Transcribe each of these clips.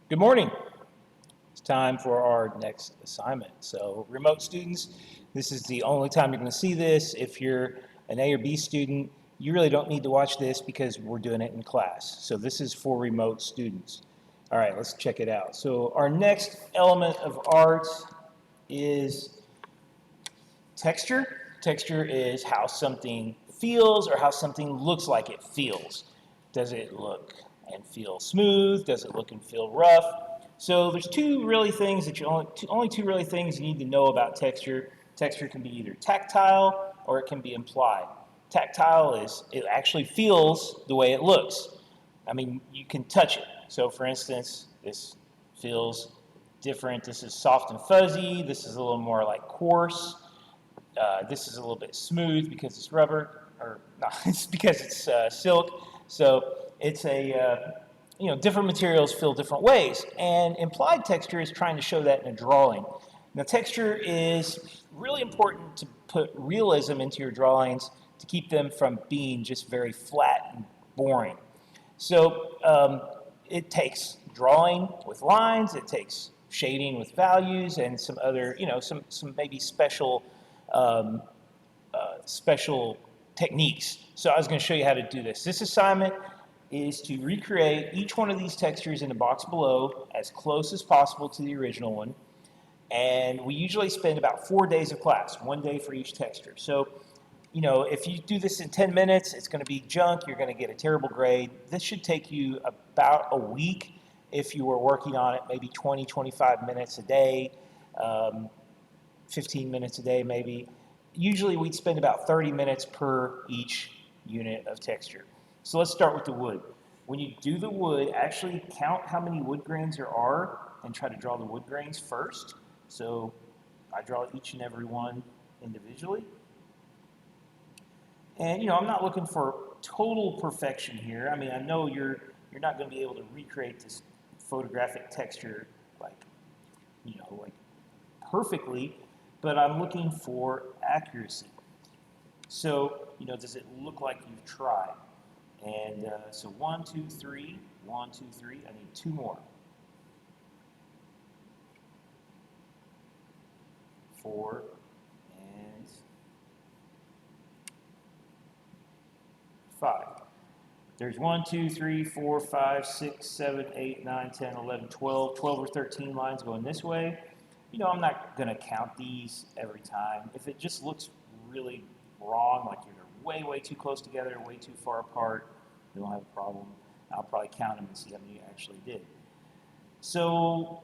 Good morning. It's time for our next assignment. So remote students, this is the only time you're going to see this. If you're an A or B student, you really don't need to watch this because we're doing it in class. So this is for remote students. All right, let's check it out. So our next element of art is texture. Texture is how something feels or how something looks like it feels. Does it look and feel smooth? Does it look and feel rough? So there's only two really things you need to know about texture. Texture can be either tactile or it can be implied. Tactile is it actually feels the way it looks. I mean, you can touch it. So for instance, this feels different. This is soft and fuzzy. This is a little more like coarse. This is a little bit smooth because it's rubber, or no, it's because it's silk. So it's different materials feel different ways. And implied texture is trying to show that in a drawing. Now, texture is really important to put realism into your drawings to keep them from being just very flat and boring. So it takes drawing with lines, it takes shading with values, and some other, some maybe um, special techniques. So I was going to show you how to do this. This assignment is to recreate each one of these textures in the box below as close as possible to the original one. And we usually spend about 4 days of class, 1 day for each texture. So if you do this in 10 minutes, it's going to be junk. You're going to get a terrible grade. This should take you about a week if you were working on it, maybe 20, 25 minutes a day, um, 15 minutes a day maybe. Usually we'd spend about 30 minutes per each unit of texture. So let's start with the wood. When you do the wood, actually count how many wood grains there are and try to draw the wood grains first. So I draw each and every one individually. And I'm not looking for total perfection here. I mean, I know you're not going to be able to recreate this photographic texture like perfectly, but I'm looking for accuracy. So, does it look like you've tried? And so 1, 2, 3, 1, 2, 3. I need two more. 4 and 5. There's 1, 2, 3, 4, 5, 6, 7, 8, 9, 10, 11, 12. 12 or 13 lines going this way. I'm not going to count these every time. If it just looks really wrong, like you're way, way too close together, way too far apart, we don't have a problem. I'll probably count them and see how many you actually did. So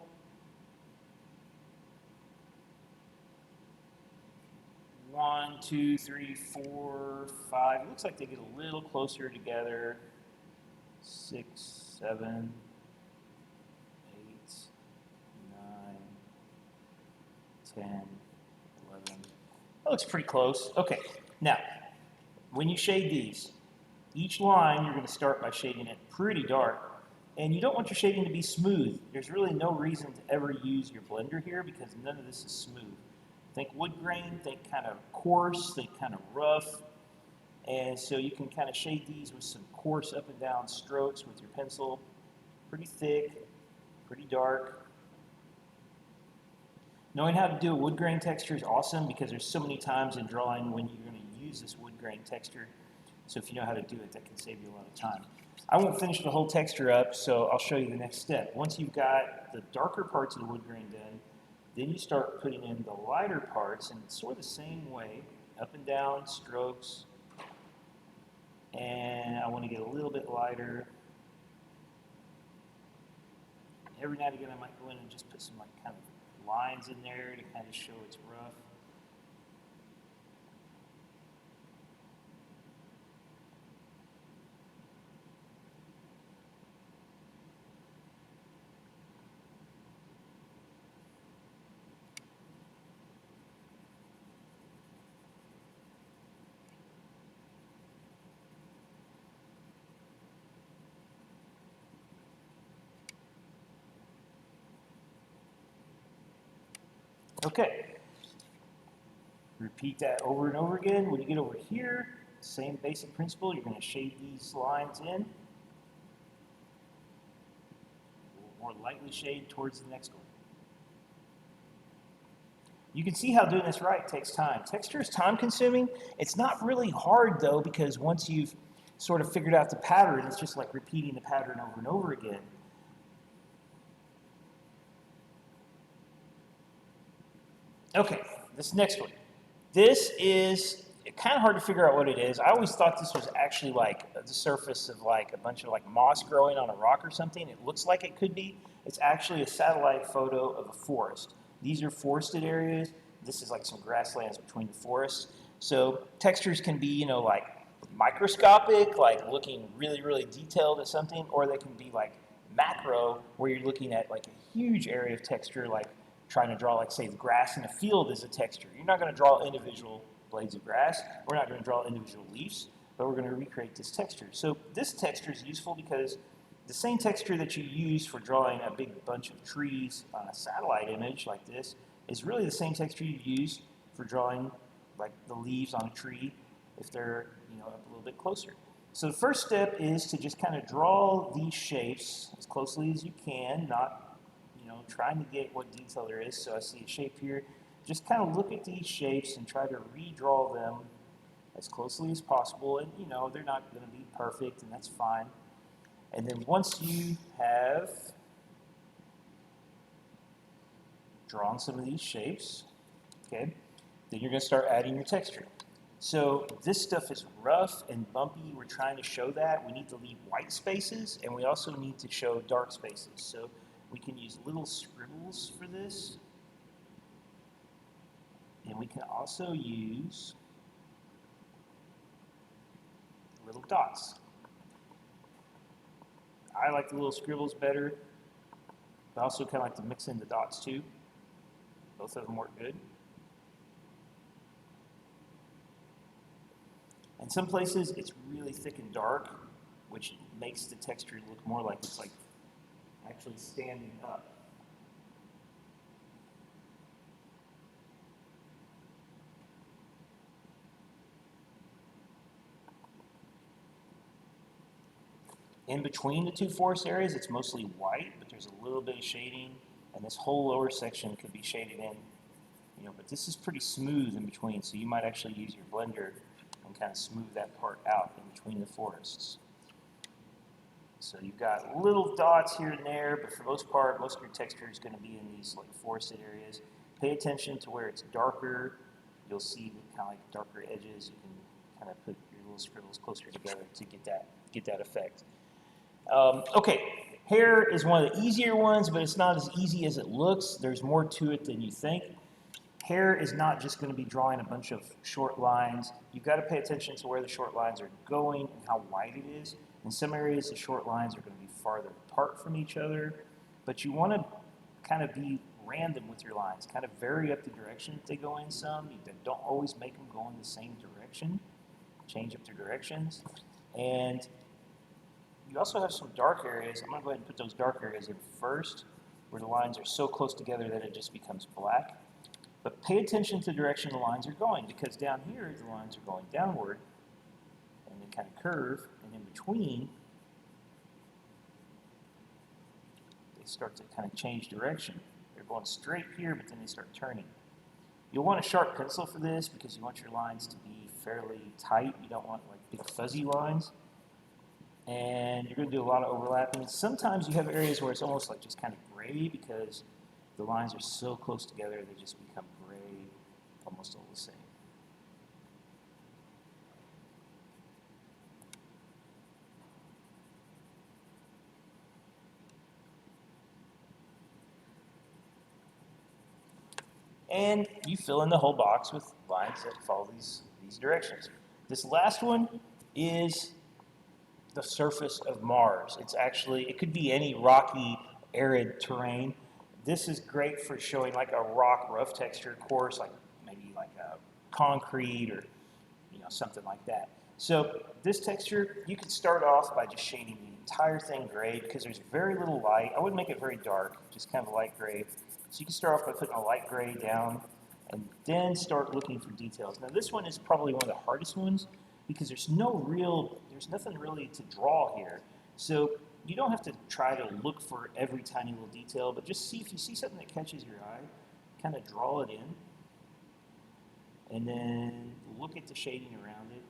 1, 2, 3, 4, 5. It looks like they get a little closer together. 6, 7, 8, 9, 10, 11. That looks pretty close. Okay, now, when you shade these, each line you're going to start by shading it pretty dark. And you don't want your shading to be smooth. There's really no reason to ever use your blender here because none of this is smooth. Think wood grain, think kind of coarse, think kind of rough. And so you can kind of shade these with some coarse up and down strokes with your pencil. Pretty thick, pretty dark. Knowing how to do a wood grain texture is awesome because there's so many times in drawing when you're going to use this wood grain texture. So if you know how to do it, that can save you a lot of time. I won't finish the whole texture up, so I'll show you the next step. Once you've got the darker parts of the wood grain done, then you start putting in the lighter parts, and it's sort of the same way, up and down strokes. And I want to get a little bit lighter. Every now and again, I might go in and just put some kind of lines in there to kind of show it's rough. Okay. Repeat that over and over again. When you get over here, same basic principle. You're going to shade these lines in. more lightly shade towards the next one. You can see how doing this right takes time. Texture is time consuming. It's not really hard though, because once you've sort of figured out the pattern, it's just like repeating the pattern over and over again. Okay, this next one. This is kind of hard to figure out what it is. I always thought this was actually like the surface of like a bunch of like moss growing on a rock or something. It looks like it could be. It's actually a satellite photo of a forest. These are forested areas. This is like some grasslands between the forests. So textures can be, you know, like microscopic, like looking really, really detailed at something, or they can be like macro, where you're looking at like a huge area of texture, like trying to draw, like, say, the grass in a field as a texture. You're not going to draw individual blades of grass. We're not going to draw individual leaves, but we're going to recreate this texture. So this texture is useful because the same texture that you use for drawing a big bunch of trees on a satellite image like this is really the same texture you use for drawing like the leaves on a tree if they're, you know, up a little bit closer. So the first step is to just kind of draw these shapes as closely as you can, not trying to get what detail there is. So I see a shape here. Just kind of look at these shapes and try to redraw them as closely as possible. And you know, they're not going to be perfect, and that's fine. And then once you have drawn some of these shapes, okay, then you're going to start adding your texture. So this stuff is rough and bumpy. We're trying to show that. We need to leave white spaces, and we also need to show dark spaces. So we can use little scribbles for this. And we can also use little dots. I like the little scribbles better, but I also kind of like to mix in the dots too. Both of them work good. In some places, it's really thick and dark, which makes the texture look more like it's like actually standing up. In between the two forest areas, it's mostly white, but there's a little bit of shading, and this whole lower section could be shaded in, you know, but this is pretty smooth in between, so you might actually use your blender and kind of smooth that part out in between the forests. So you've got little dots here and there, but for the most part, most of your texture is going to be in these like forested areas. Pay attention to where it's darker. You'll see kind of like darker edges. You can kind of put your little scribbles closer together to get that effect. Okay, hair is one of the easier ones, but it's not as easy as it looks. There's more to it than you think. Hair is not just going to be drawing a bunch of short lines. You've got to pay attention to where the short lines are going and how wide it is. In some areas, the short lines are going to be farther apart from each other, but you want to kind of be random with your lines, kind of vary up the direction that they go in some. You don't always make them go in the same direction. Change up their directions. And you also have some dark areas. I'm going to go ahead and put those dark areas in first, where the lines are so close together that it just becomes black. But pay attention to the direction the lines are going, because down here, the lines are going downward, and they kind of curve, and in between, they start to kind of change direction. They're going straight here, but then they start turning. You'll want a sharp pencil for this, because you want your lines to be fairly tight. You don't want like big fuzzy lines. And you're going to do a lot of overlapping. Sometimes you have areas where it's almost like just kind of gray, because the lines are so close together, they just become gray, almost all the same. And you fill in the whole box with lines that follow these directions. This last one is the surface of Mars. It could be any rocky, arid terrain. This is great for showing like a rock rough texture course, like maybe like a concrete or something like that. So this texture, you could start off by just shading the entire thing gray, because there's very little light. I wouldn't make it very dark, just kind of a light gray. So you can start off by putting a light gray down and then start looking for details. Now this one is probably one of the hardest ones, because there's nothing really to draw here. So you don't have to try to look for every tiny little detail, but just see if you see something that catches your eye, kind of draw it in, and then look at the shading around it.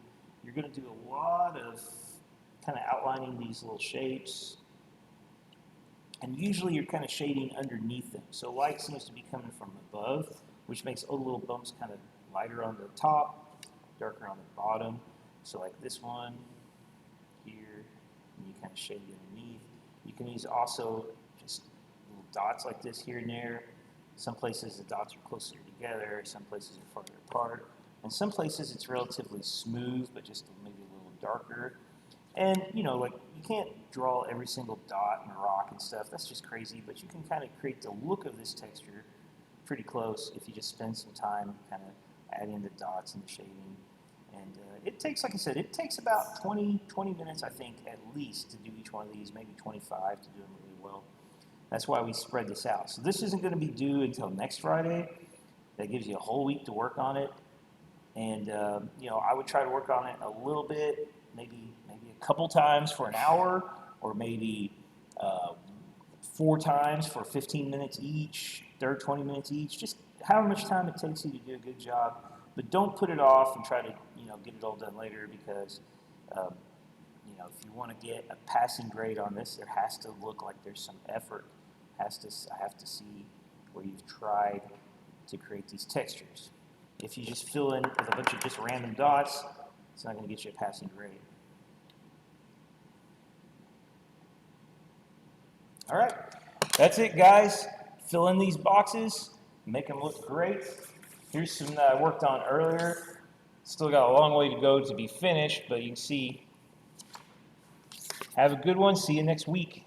You're going to do a lot of kind of outlining these little shapes, and usually you're kind of shading underneath them. So light seems to be coming from above, which makes all the little bumps kind of lighter on the top, darker on the bottom. So like this one here, and you kind of shade it underneath. You can use also just little dots like this here and there. Some places the dots are closer together, some places are farther apart. And some places it's relatively smooth, but just maybe a little darker. And, you know, like you can't draw every single dot and rock and stuff. That's just crazy. But you can kind of create the look of this texture pretty close if you just spend some time kind of adding the dots and the shading. And it takes, like I said, it takes about 20 minutes, I think, at least to do each one of these, maybe 25 to do them really well. That's why we spread this out. So this isn't going to be due until next Friday. That gives you a whole week to work on it. And, you know, I would try to work on it a little bit, maybe a couple times for an hour, or maybe 4 times for 15 minutes each, 20 minutes each, just however much time it takes you to do a good job. But don't put it off and try to, you know, get it all done later, because, you know, if you want to get a passing grade on this, there has to look like there's some effort. I have to see where you've tried to create these textures. If you just fill in with a bunch of just random dots, it's not going to get you a passing grade. All right, that's it, guys. Fill in these boxes, make them look great. Here's some that I worked on earlier. Still got a long way to go to be finished, but you can see. Have a good one. See you next week.